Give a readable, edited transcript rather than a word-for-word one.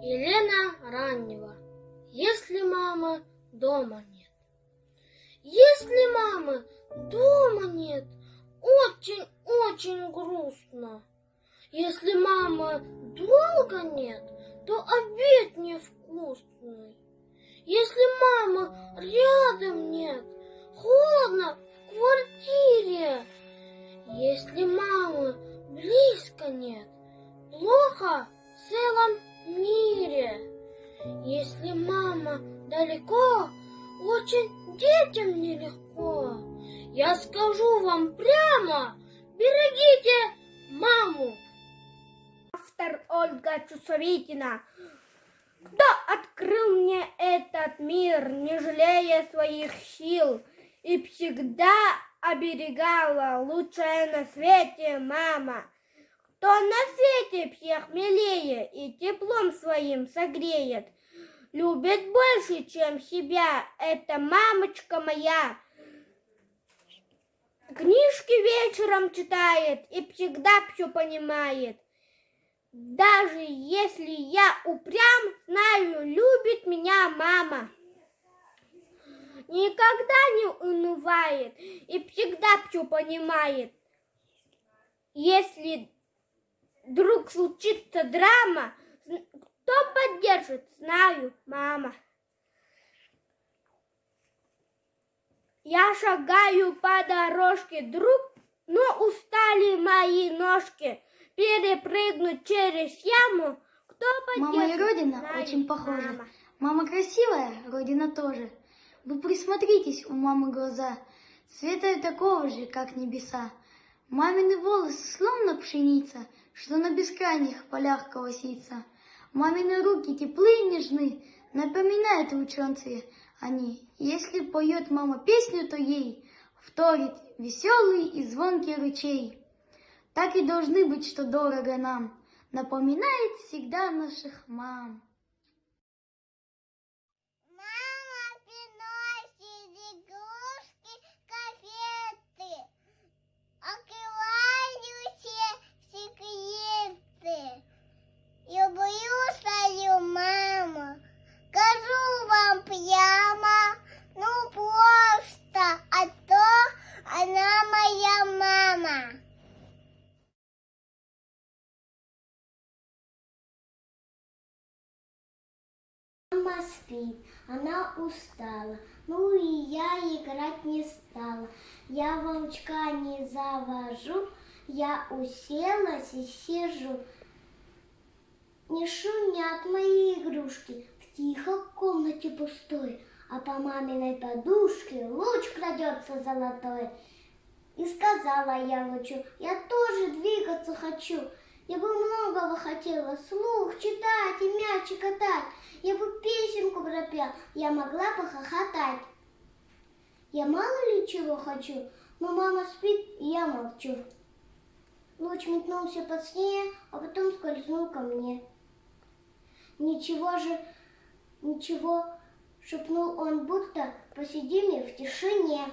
Елена Раннева. Если мамы дома нет. Если мамы дома нет, очень-очень грустно. Если мамы долго нет, то обед невкусный. Если мамы рядом нет, холодно в квартире. Если мамы близко нет, плохо в целом мире. Если мама далеко, очень детям нелегко. Я скажу вам прямо, берегите маму. Автор Ольга Чусовитина. Кто открыл мне этот мир, не жалея своих сил, и всегда оберегала лучшая на свете мама? Кто на свете всех милее и теплом своим согреет, любит больше, чем себя, это мамочка моя. Книжки вечером читает и всегда все понимает. Даже если я упрям, знаю, любит меня мама. Никогда не унывает и всегда все понимает. Если вдруг случится драма, кто поддержит, знаю, мама. Я шагаю по дорожке, но устали мои ножки. Перепрыгнуть через яму, кто поддержит? Мама и Родина знаю, очень похожи. мама. Мама красивая, Родина тоже. Вы присмотритесь, у мамы глаза цвета такого же, как небеса. Мамины волосы словно пшеница, что на бескрайних полях колосится. Мамины руки теплые и нежны, напоминают ручонцы они. Если поет мама песню, то ей вторит веселый и звонкий ручей. Так и должны быть, что дорого нам, напоминает всегда наших мам. Мама приносит игрушки, конфеты, открываю все секреты. Люблю свою маму, скажу вам прямо, ну просто, а то она моя мама. Мама спит, она устала, ну и я играть не стала. Я волчка не завожу, я уселась и сижу. Не шумят мои игрушки, в тихой комнате пустой, а по маминой подушке луч крадется золотой. И сказала я лучу, я тоже двигаться хочу. Я бы многого хотела, слух читать и мячик катать. Я бы песенку пропела, я могла бы хохотать. Я мало ли чего хочу, но мама спит, и я молчу. Луч метнулся по сне, а потом скользнул ко мне. Ничего, шепнул он, будто посидим в тишине.